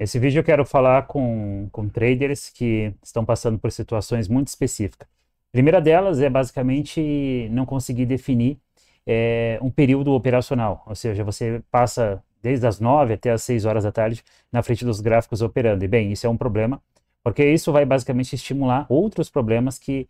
Esse vídeo eu quero falar com traders que estão passando por situações muito específicas. A primeira delas é basicamente não conseguir definir um período operacional, ou seja, você passa desde as 9 até as 6 horas da tarde na frente dos gráficos operando. E bem, isso é um problema, porque isso vai basicamente estimular outros problemas que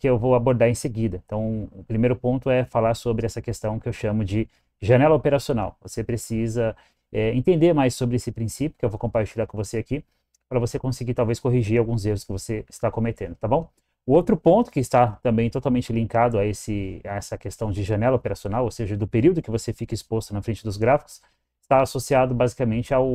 eu vou abordar em seguida. Então, o primeiro ponto é falar sobre essa questão que eu chamo de janela operacional. Você precisa entender mais sobre esse princípio que eu vou compartilhar com você aqui, para você conseguir talvez corrigir alguns erros que você está cometendo, tá bom? O outro ponto que está também totalmente linkado a essa questão de janela operacional, ou seja, do período que você fica exposto na frente dos gráficos, está associado basicamente ao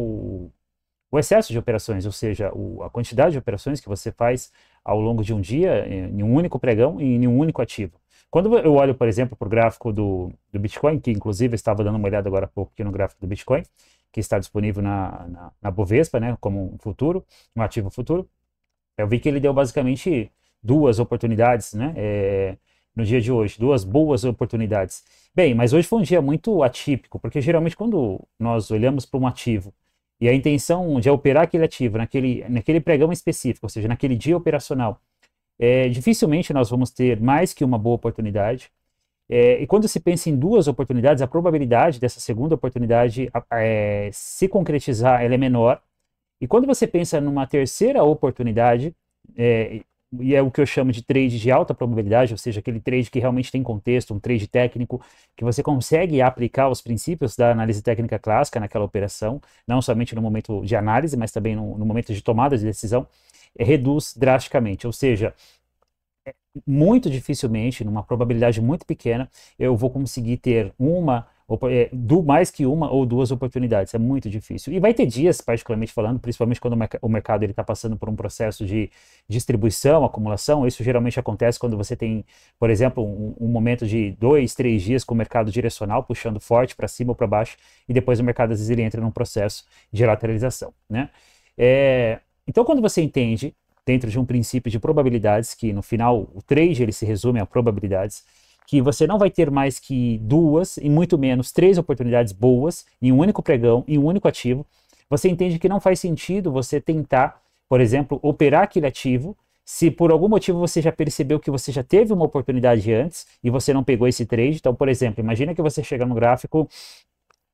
o excesso de operações, ou seja, a quantidade de operações que você faz ao longo de um dia em um único pregão e em um único ativo. Quando eu olho, por exemplo, para o gráfico do Bitcoin, que inclusive eu estava dando uma olhada agora há pouco aqui no gráfico do Bitcoin, que está disponível na Bovespa, né, como um futuro, um ativo futuro, eu vi que ele deu basicamente duas oportunidades, né, no dia de hoje, duas boas oportunidades. Bem, mas hoje foi um dia muito atípico, porque geralmente quando nós olhamos para um ativo e a intenção de operar aquele ativo naquele pregão específico, ou seja, naquele dia operacional, dificilmente nós vamos ter mais que uma boa oportunidade. E quando se pensa em duas oportunidades, a probabilidade dessa segunda oportunidade se concretizar ela é menor. E quando você pensa numa terceira oportunidade, é, e é o que eu chamo de trade de alta probabilidade, ou seja, aquele trade que realmente tem contexto, um trade técnico, que você consegue aplicar os princípios da análise técnica clássica naquela operação, não somente no momento de análise, mas também no momento de tomada de decisão, reduz drasticamente. Ou seja, muito dificilmente, numa probabilidade muito pequena, eu vou conseguir ter mais que uma ou duas oportunidades. É muito difícil. E vai ter dias, particularmente falando, principalmente quando o mercado está passando por um processo de distribuição, acumulação. Isso geralmente acontece quando você tem, por exemplo, um momento de 2, 3 dias com o mercado direcional, puxando forte para cima ou para baixo, e depois o mercado, às vezes, ele entra num processo de lateralização, né? Então, quando você entende dentro de um princípio de probabilidades, que no final o trade ele se resume a probabilidades, que você não vai ter mais que duas e muito menos três oportunidades boas em um único pregão, em um único ativo, você entende que não faz sentido você tentar, por exemplo, operar aquele ativo se por algum motivo você já percebeu que você já teve uma oportunidade antes e você não pegou esse trade. Então, por exemplo, imagina que você chega no gráfico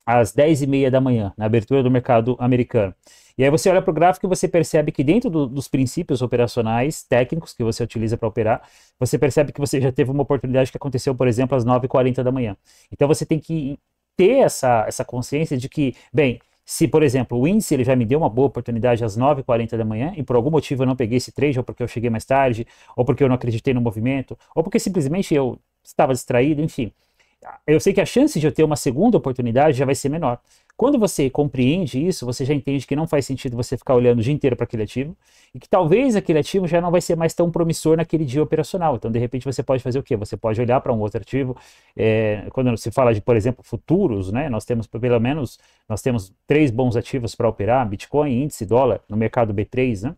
às 10h30 da manhã, na abertura do mercado americano. E aí você olha para o gráfico e você percebe que dentro dos princípios operacionais técnicos que você utiliza para operar, você percebe que você já teve uma oportunidade que aconteceu, por exemplo, às 9h40 da manhã. Então você tem que ter essa consciência de que, bem, se, por exemplo, o índice ele já me deu uma boa oportunidade às 9h40 da manhã e por algum motivo eu não peguei esse trade, ou porque eu cheguei mais tarde, ou porque eu não acreditei no movimento, ou porque simplesmente eu estava distraído, enfim, eu sei que a chance de eu ter uma segunda oportunidade já vai ser menor. Quando você compreende isso, você já entende que não faz sentido você ficar olhando o dia inteiro para aquele ativo e que talvez aquele ativo já não vai ser mais tão promissor naquele dia operacional. Então, de repente, você pode fazer o quê? Você pode olhar para um outro ativo. Quando se fala de, por exemplo, futuros, né? Nós temos pelo menos três bons ativos para operar: Bitcoin, índice, dólar, no mercado B3, né?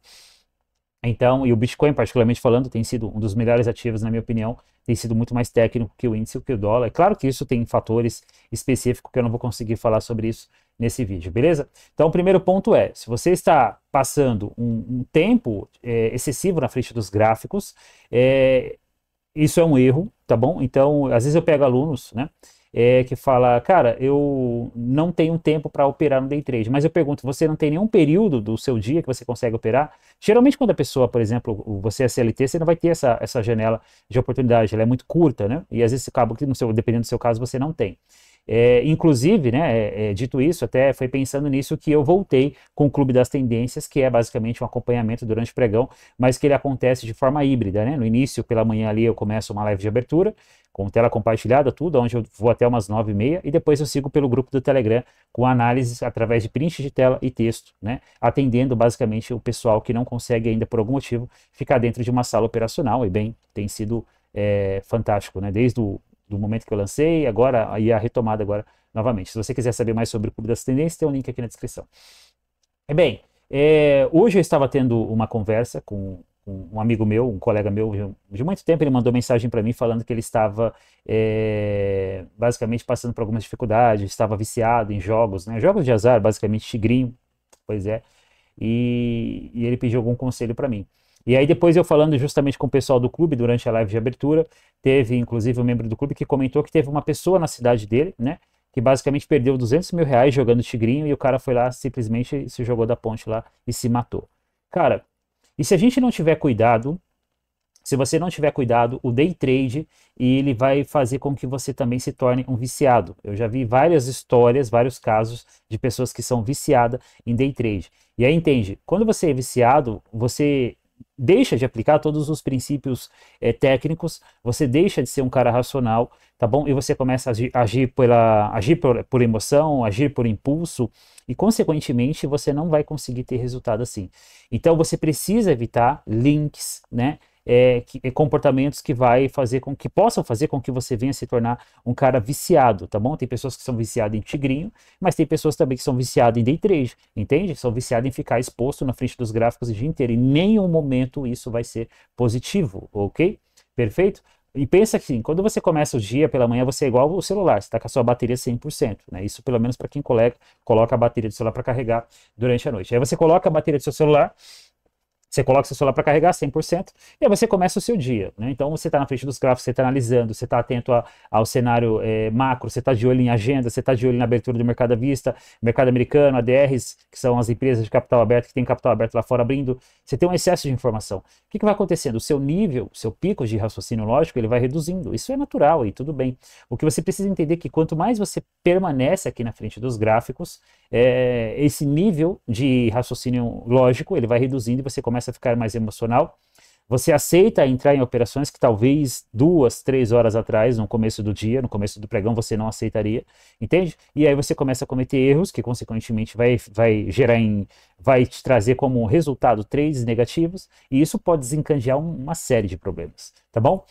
Então, e o Bitcoin, particularmente falando, tem sido um dos melhores ativos, na minha opinião, tem sido muito mais técnico que o índice, que o dólar. É claro que isso tem fatores específicos que eu não vou conseguir falar sobre isso nesse vídeo, beleza? Então, o primeiro ponto é, se você está passando um tempo excessivo na frente dos gráficos, isso é um erro, tá bom? Então, às vezes eu pego alunos, né, que fala, cara, eu não tenho tempo para operar no day trade, mas eu pergunto, você não tem nenhum período do seu dia que você consegue operar? Geralmente quando a pessoa, por exemplo, você é CLT, você não vai ter essa janela de oportunidade, ela é muito curta, né? E às vezes acaba que, dependendo do seu caso, você não tem. Inclusive, né, dito isso, até foi pensando nisso que eu voltei com o Clube das Tendências, que é basicamente um acompanhamento durante o pregão, mas que ele acontece de forma híbrida, né? No início, pela manhã ali, eu começo uma live de abertura, com tela compartilhada, tudo, onde eu vou até umas 9h30, e depois eu sigo pelo grupo do Telegram, com análises através de print de tela e texto, né? Atendendo basicamente o pessoal que não consegue ainda, por algum motivo, ficar dentro de uma sala operacional, e bem, tem sido fantástico, né? Desde do momento que eu lancei, agora, e a retomada agora novamente. Se você quiser saber mais sobre o Clube das Tendências, tem um link aqui na descrição. Bem, hoje eu estava tendo uma conversa com um amigo meu, um colega meu, de muito tempo. Ele mandou mensagem para mim falando que ele estava basicamente passando por algumas dificuldades, estava viciado em jogos, né? Jogos de azar, basicamente tigrinho, pois é. e ele pediu algum conselho para mim. E aí depois eu falando justamente com o pessoal do clube durante a live de abertura, teve inclusive um membro do clube que comentou que teve uma pessoa na cidade dele, né, que basicamente perdeu R$ 200 mil jogando tigrinho e o cara foi lá, simplesmente se jogou da ponte lá e se matou. Cara, e se a gente não tiver cuidado, se você não tiver cuidado, o day trade, ele vai fazer com que você também se torne um viciado. Eu já vi várias histórias, vários casos de pessoas que são viciadas em day trade. E aí entende, quando você é viciado, você deixa de aplicar todos os princípios técnicos, você deixa de ser um cara racional, tá bom? E você começa a agir por emoção, agir por impulso, e consequentemente você não vai conseguir ter resultado assim. Então você precisa evitar links, né? Comportamentos que vai fazer com que possam fazer com que você venha se tornar um cara viciado, tá bom? Tem pessoas que são viciadas em tigrinho, mas tem pessoas também que são viciadas em day trade, entende? São viciadas em ficar exposto na frente dos gráficos o dia inteiro. Em nenhum momento isso vai ser positivo, ok? Perfeito? E pensa assim, quando você começa o dia pela manhã, você é igual o celular, você está com a sua bateria 100%, né? Isso pelo menos para quem coloca a bateria do celular para carregar durante a noite. Aí você coloca a bateria do seu celular, você coloca seu celular para carregar 100%, e aí você começa o seu dia, né? Então você está na frente dos gráficos, você está analisando, você está atento ao cenário macro, você está de olho em agenda, você está de olho na abertura do mercado à vista, mercado americano, ADRs, que são as empresas de capital aberto, que tem capital aberto lá fora abrindo. Você tem um excesso de informação. O que vai acontecendo? O seu nível, o seu pico de raciocínio lógico, ele vai reduzindo. Isso é natural e tudo bem. O que você precisa entender é que quanto mais você permanece aqui na frente dos gráficos, esse nível de raciocínio lógico, ele vai reduzindo e você começa a ficar mais emocional. Você aceita entrar em operações que talvez 2, 3 horas atrás, no começo do dia, no começo do pregão, você não aceitaria, entende? E aí você começa a cometer erros que, consequentemente, vai te trazer como resultado trades negativos, e isso pode desencadear uma série de problemas, tá bom?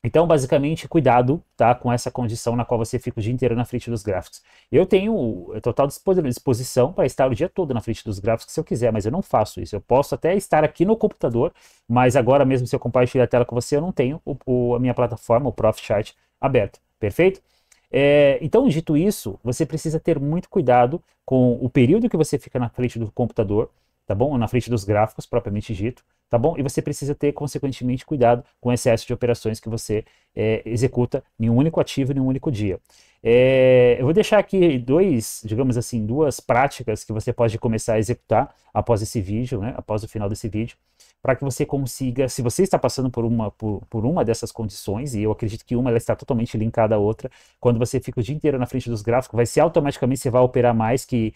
Então, basicamente, cuidado, tá, com essa condição na qual você fica o dia inteiro na frente dos gráficos. Eu tenho total disposição para estar o dia todo na frente dos gráficos se eu quiser, mas eu não faço isso. Eu posso até estar aqui no computador, mas agora mesmo se eu compartilhar a tela com você, eu não tenho a minha plataforma, o ProfitChart, aberto. Perfeito? Então, dito isso, você precisa ter muito cuidado com o período que você fica na frente do computador, tá bom? Ou na frente dos gráficos, propriamente dito, tá bom? E você precisa ter, consequentemente, cuidado com o excesso de operações que você executa em um único ativo, em um único dia. Eu vou deixar aqui digamos assim, duas práticas que você pode começar a executar após esse vídeo, né? Após o final desse vídeo, para que você consiga, se você está passando por uma dessas condições, e eu acredito que ela está totalmente linkada à outra, quando você fica o dia inteiro na frente dos gráficos, vai ser automaticamente, você vai operar mais que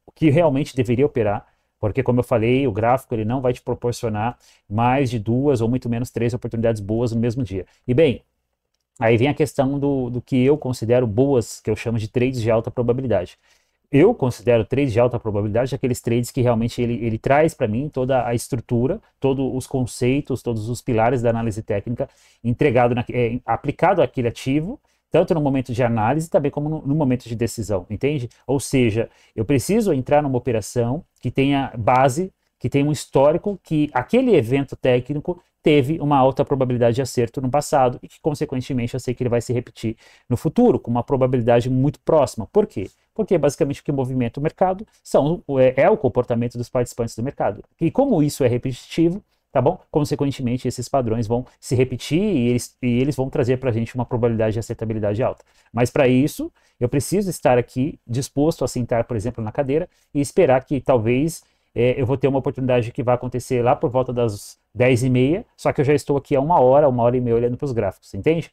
o que realmente deveria operar, porque, como eu falei, o gráfico ele não vai te proporcionar mais de 2 ou muito menos 3 oportunidades boas no mesmo dia. E bem, aí vem a questão do que eu considero boas, que eu chamo de trades de alta probabilidade. Eu considero trades de alta probabilidade aqueles trades que realmente ele traz para mim toda a estrutura, todos os conceitos, todos os pilares da análise técnica aplicado àquele ativo, tanto no momento de análise, também como no momento de decisão, entende? Ou seja, eu preciso entrar numa operação que tenha base, que tenha um histórico, que aquele evento técnico teve uma alta probabilidade de acerto no passado e que, consequentemente, eu sei que ele vai se repetir no futuro, com uma probabilidade muito próxima. Por quê? Porque, basicamente, o que movimenta o mercado é o comportamento dos participantes do mercado. E como isso é repetitivo, tá bom? Consequentemente, esses padrões vão se repetir e eles vão trazer para a gente uma probabilidade de acertabilidade alta. Mas para isso, eu preciso estar aqui disposto a sentar, por exemplo, na cadeira e esperar que talvez eu vou ter uma oportunidade que vai acontecer lá por volta das 10h30, só que eu já estou aqui há uma hora e meia olhando para os gráficos, entende?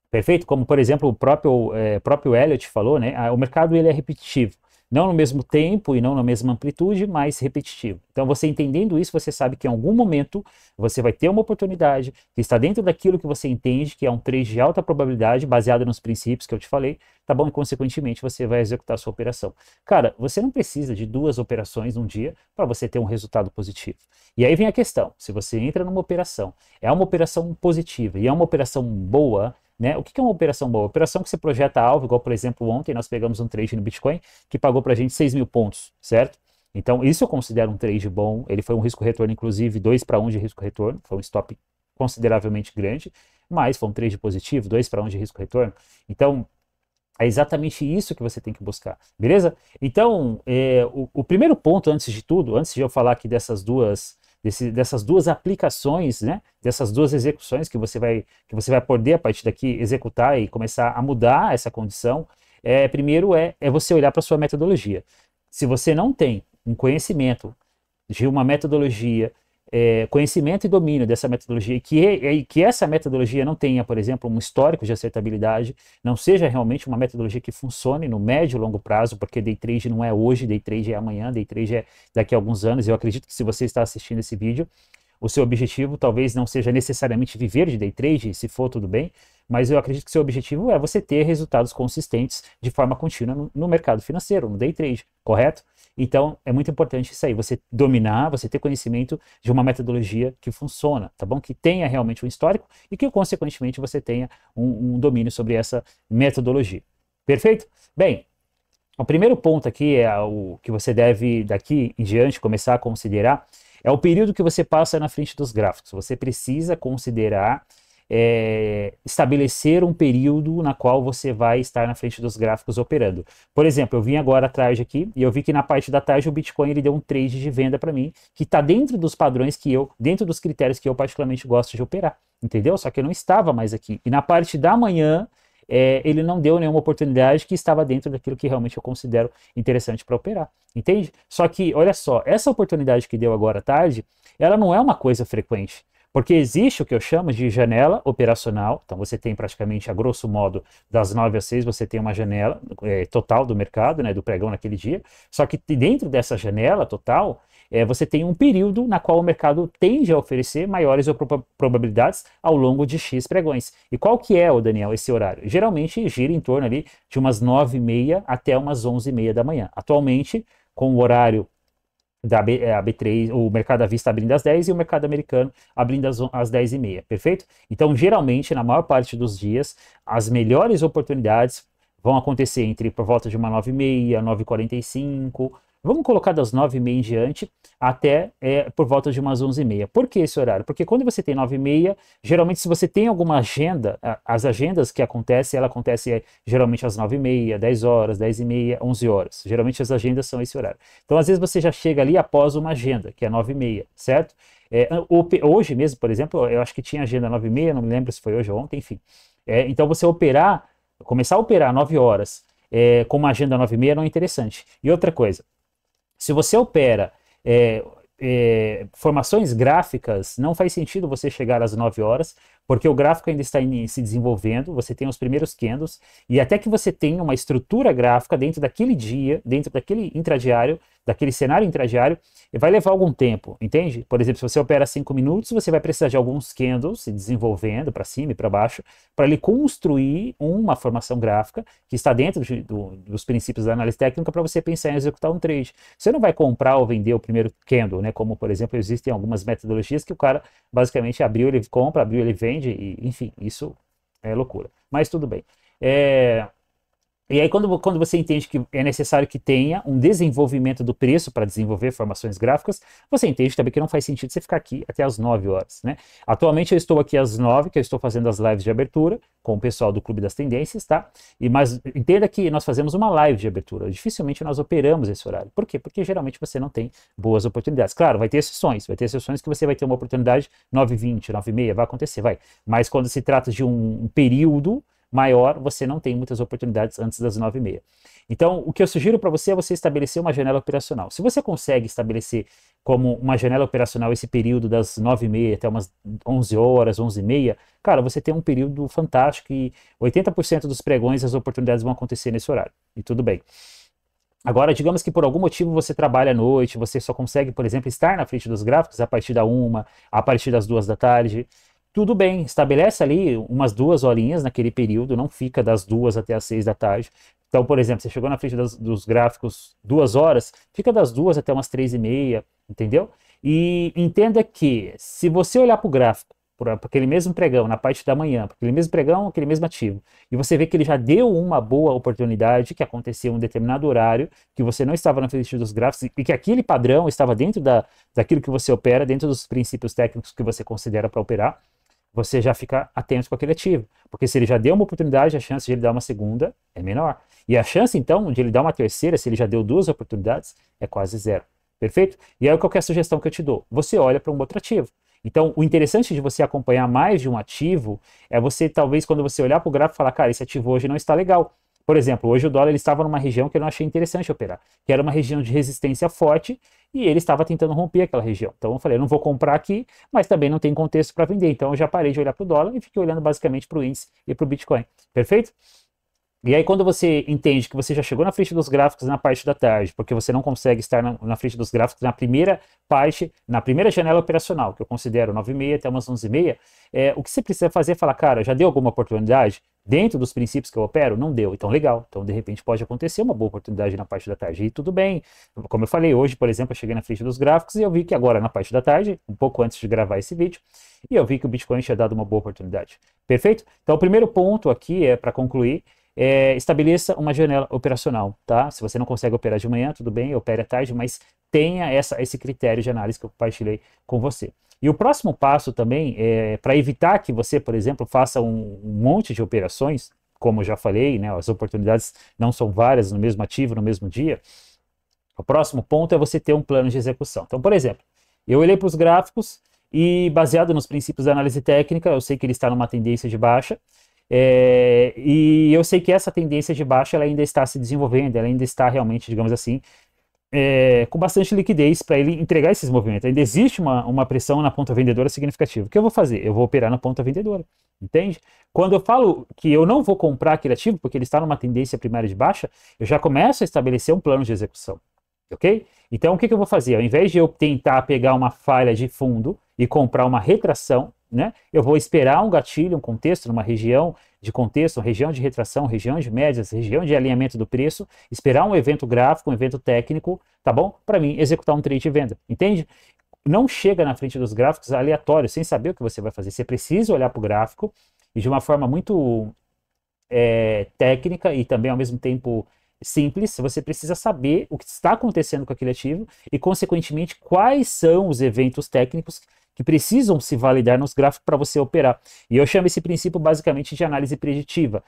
Perfeito? Como, por exemplo, o próprio Elliott falou, né? O mercado ele é repetitivo. Não no mesmo tempo e não na mesma amplitude, mas repetitivo. Então, você entendendo isso, você sabe que em algum momento você vai ter uma oportunidade que está dentro daquilo que você entende, que é um trade de alta probabilidade, baseado nos princípios que eu te falei, tá bom? E, consequentemente, você vai executar a sua operação. Cara, você não precisa de 2 operações num dia para você ter um resultado positivo. E aí vem a questão, se você entra numa operação, é uma operação positiva e é uma operação boa, né? O que é uma operação boa? Operação que você projeta alvo, igual, por exemplo, ontem nós pegamos um trade no Bitcoin que pagou para a gente 6 mil pontos, certo? Então, isso eu considero um trade bom. Ele foi um risco-retorno, inclusive, 2-1 de risco-retorno. Foi um stop consideravelmente grande, mas foi um trade positivo, 2-1 de risco-retorno. Então, É exatamente isso que você tem que buscar, beleza? Então, o primeiro ponto, antes de tudo, antes de eu falar aqui dessas duas aplicações, né? Dessas duas execuções que você vai poder, a partir daqui, executar e começar a mudar essa condição, primeiro é você olhar para a sua metodologia. Se você não tem um conhecimento de uma metodologia, conhecimento e domínio dessa metodologia, e que essa metodologia não tenha, por exemplo, um histórico de acertabilidade, não seja realmente uma metodologia que funcione no médio e longo prazo, porque day trade não é hoje, day trade é amanhã, day trade é daqui a alguns anos. Eu acredito que se você está assistindo esse vídeo, o seu objetivo talvez não seja necessariamente viver de day trade, se for tudo bem, mas eu acredito que seu objetivo é você ter resultados consistentes de forma contínua no mercado financeiro, no day trade, correto? Então, é muito importante isso aí, você dominar, você ter conhecimento de uma metodologia que funciona, tá bom? Que tenha realmente um histórico e que, consequentemente, você tenha um domínio sobre essa metodologia. Perfeito? Bem, o primeiro ponto aqui é o que você deve, daqui em diante, começar a considerar, é o período que você passa na frente dos gráficos. Você precisa considerar estabelecer um período na qual você vai estar na frente dos gráficos operando. Por exemplo, eu vim agora à tarde aqui e eu vi que na parte da tarde o Bitcoin ele deu um trade de venda para mim, que está dentro dos padrões dentro dos critérios que eu particularmente gosto de operar, entendeu? Só que eu não estava mais aqui. E na parte da manhã, ele não deu nenhuma oportunidade que estava dentro daquilo que realmente eu considero interessante para operar, entende? Só que, olha só, essa oportunidade que deu agora à tarde, ela não é uma coisa frequente. Porque existe o que eu chamo de janela operacional, então você tem praticamente, a grosso modo, das 9 às 6, você tem uma janela total do mercado, né, do pregão naquele dia, só que dentro dessa janela total, você tem um período na qual o mercado tende a oferecer maiores probabilidades ao longo de X pregões. E qual que é, Daniel, esse horário? Geralmente gira em torno ali de umas 9h30 até umas 11h30 da manhã. Atualmente, com o horário da B3, o mercado à vista abrindo às 10 e o mercado americano abrindo às 10h30, perfeito? Então, geralmente, na maior parte dos dias, as melhores oportunidades vão acontecer por volta de uma 9h30, 9h45, vamos colocar das 9h30 em diante até por volta de umas 11h30. Por que esse horário? Porque quando você tem 9h30, geralmente se você tem alguma agenda, as agendas que acontecem, ela acontece geralmente às 9h30, 10 horas, 10h30, 11 horas. Geralmente as agendas são esse horário. Então às vezes você já chega ali após uma agenda, que é 9h30, certo? Hoje mesmo, por exemplo, eu acho que tinha agenda 9h30, não me lembro se foi hoje ou ontem, enfim. Então você começar a operar 9 horas com uma agenda 9h30 não é interessante. E outra coisa, se você opera formações gráficas, não faz sentido você chegar às 9 horas, porque o gráfico ainda está se desenvolvendo, você tem os primeiros candles, e até que você tenha uma estrutura gráfica dentro daquele dia, dentro daquele intradiário, daquele cenário intradiário, vai levar algum tempo, entende? Por exemplo, se você opera 5 minutos, você vai precisar de alguns candles se desenvolvendo para cima e para baixo, para ele construir uma formação gráfica que está dentro dos princípios da análise técnica para você pensar em executar um trade. Você não vai comprar ou vender o primeiro candle, né? Como, por exemplo, existem algumas metodologias que o cara basicamente abriu, ele compra, abriu, ele vende, e, enfim, isso é loucura. Mas tudo bem. E aí, quando você entende que é necessário que tenha um desenvolvimento do preço para desenvolver formações gráficas, você entende também que não faz sentido você ficar aqui até as 9 horas, né? Atualmente eu estou aqui às 9, que eu estou fazendo as lives de abertura com o pessoal do Clube das Tendências, tá? Mas entenda que nós fazemos uma live de abertura, dificilmente nós operamos esse horário. Por quê? Porque geralmente você não tem boas oportunidades. Claro, vai ter exceções que você vai ter uma oportunidade 9h20, 9h30, vai acontecer, vai. Mas quando se trata de um período maior, você não tem muitas oportunidades antes das 9h30. Então, o que eu sugiro para você é você estabelecer uma janela operacional. Se você consegue estabelecer como uma janela operacional esse período das 9h30 até umas 11 horas, 11h30, cara, você tem um período fantástico e 80% dos pregões, as oportunidades vão acontecer nesse horário. E tudo bem. Agora, digamos que por algum motivo você trabalha à noite, você só consegue, por exemplo, estar na frente dos gráficos a partir da 1, a partir das 2 da tarde. Tudo bem, estabelece ali umas 2 horinhas naquele período, não fica das 2 até as 6 da tarde. Então, por exemplo, você chegou na frente dos gráficos 2 horas, fica das 2 até umas 3h30, entendeu? E entenda que, se você olhar para o gráfico, para aquele mesmo pregão, na parte da manhã, para aquele mesmo pregão, aquele mesmo ativo, e você vê que ele já deu uma boa oportunidade, que aconteceu em um determinado horário, que você não estava na frente dos gráficos, e que aquele padrão estava dentro daquilo que você opera, dentro dos princípios técnicos que você considera para operar, você já fica atento com aquele ativo. Porque se ele já deu uma oportunidade, a chance de ele dar uma segunda é menor. E a chance, então, de ele dar uma terceira, se ele já deu 2 oportunidades, é quase zero. Perfeito? E aí, qual que é a sugestão que eu te dou? Você olha para um outro ativo. Então, o interessante de você acompanhar mais de um ativo é você, talvez, quando você olhar para o gráfico, falar, cara, esse ativo hoje não está legal. Por exemplo, hoje o dólar ele estava numa região que eu não achei interessante operar, que era uma região de resistência forte, e ele estava tentando romper aquela região. Então eu falei, eu não vou comprar aqui, mas também não tem contexto para vender. Então eu já parei de olhar para o dólar e fiquei olhando basicamente para o índice e para o Bitcoin. Perfeito? E aí, quando você entende que você já chegou na frente dos gráficos na parte da tarde, porque você não consegue estar na frente dos gráficos na primeira parte, na primeira janela operacional, que eu considero 9h30 até umas 11h30, o que você precisa fazer é falar, cara, já deu alguma oportunidade? Dentro dos princípios que eu opero? Não deu. Então, legal. Então, de repente, pode acontecer uma boa oportunidade na parte da tarde. E tudo bem. Como eu falei, hoje, por exemplo, eu cheguei na frente dos gráficos e eu vi que agora, na parte da tarde, um pouco antes de gravar esse vídeo, e eu vi que o Bitcoin tinha dado uma boa oportunidade. Perfeito? Então, o primeiro ponto aqui para concluir, estabeleça uma janela operacional, tá? Se você não consegue operar de manhã, tudo bem, opere à tarde, mas tenha esse critério de análise que eu compartilhei com você. E o próximo passo também para evitar que você, por exemplo, faça um monte de operações, como eu já falei, né, as oportunidades não são várias no mesmo ativo, no mesmo dia. O próximo ponto é você ter um plano de execução. Então, por exemplo, eu olhei para os gráficos e, baseado nos princípios da análise técnica, eu sei que ele está numa tendência de baixa, e eu sei que essa tendência de baixa ela ainda está se desenvolvendo, ela ainda está realmente, digamos assim, com bastante liquidez para ele entregar esses movimentos. Ainda existe uma pressão na ponta vendedora significativa. O que eu vou fazer? Eu vou operar na ponta vendedora, entende? Quando eu falo que eu não vou comprar aquele ativo porque ele está numa tendência primária de baixa, eu já começo a estabelecer um plano de execução. Ok? Então, o que eu vou fazer? Ao invés de eu tentar pegar uma falha de fundo e comprar uma retração, né, eu vou esperar um gatilho, um contexto, numa região de contexto, região de retração, região de médias, região de alinhamento do preço, esperar um evento gráfico, um evento técnico, tá bom? Para mim, executar um trade de venda, entende? Não chega na frente dos gráficos aleatório, sem saber o que você vai fazer. Você precisa olhar para o gráfico e de uma forma muito técnica e também, ao mesmo tempo, simples, você precisa saber o que está acontecendo com aquele ativo e, consequentemente, quais são os eventos técnicos que precisam se validar nos gráficos para você operar. E eu chamo esse princípio basicamente de análise preditiva.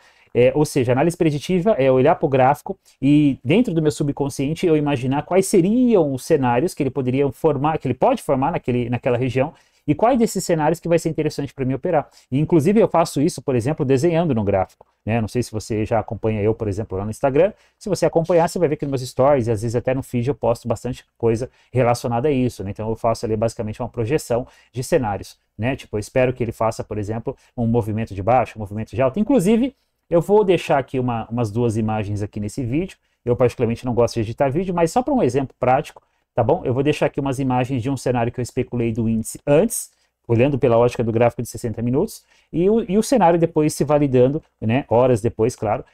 Ou seja, análise preditiva é olhar para o gráfico e, dentro do meu subconsciente, eu imaginar quais seriam os cenários que ele poderia formar, que ele pode formar naquela região, e quais desses cenários que vai ser interessante para mim operar. E, inclusive, eu faço isso, por exemplo, desenhando no gráfico, né? Não sei se você já acompanha eu, por exemplo, lá no Instagram. Se você acompanhar, você vai ver que nos meus stories, e às vezes até no feed, eu posto bastante coisa relacionada a isso, né? Então, eu faço ali basicamente uma projeção de cenários, né? Tipo, eu espero que ele faça, por exemplo, um movimento de baixo, um movimento de alta. Inclusive, eu vou deixar aqui umas 2 imagens aqui nesse vídeo. Eu particularmente não gosto de editar vídeo, mas só para um exemplo prático, tá bom? Eu vou deixar aqui umas imagens de um cenário que eu especulei do índice antes, olhando pela ótica do gráfico de 60 minutos, e o cenário depois se validando, né, horas depois, claro,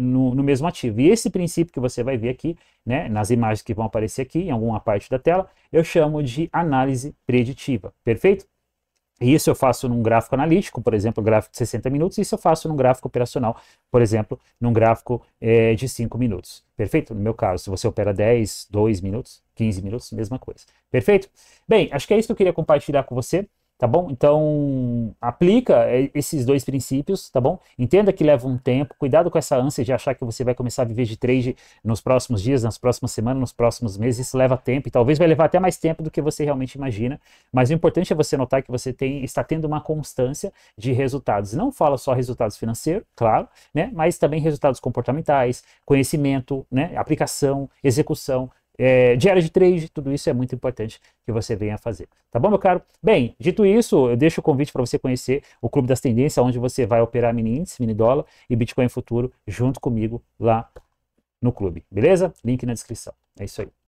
no mesmo ativo. E esse princípio que você vai ver aqui, né, nas imagens que vão aparecer aqui, em alguma parte da tela, eu chamo de análise preditiva, perfeito? E isso eu faço num gráfico analítico, por exemplo, gráfico de 60 minutos, e isso eu faço num gráfico operacional, por exemplo, num gráfico de 5 minutos. Perfeito? No meu caso, se você opera 10, 2 minutos, 15 minutos, mesma coisa. Perfeito? Bem, acho que é isso que eu queria compartilhar com você. Tá bom? Então, aplica esses 2 princípios, tá bom? Entenda que leva um tempo, cuidado com essa ânsia de achar que você vai começar a viver de trade nos próximos dias, nas próximas semanas, nos próximos meses. Isso leva tempo e talvez vai levar até mais tempo do que você realmente imagina, mas o importante é você notar que você está tendo uma constância de resultados. Não fala só resultados financeiros, claro, né? Mas também resultados comportamentais, conhecimento, né? Aplicação, execução, diário de trade, tudo isso é muito importante que você venha fazer. Tá bom, meu caro? Bem, dito isso, eu deixo o convite para você conhecer o Clube das Tendências, onde você vai operar mini índice, mini dólar e Bitcoin futuro junto comigo lá no clube, beleza? Link na descrição. É isso aí.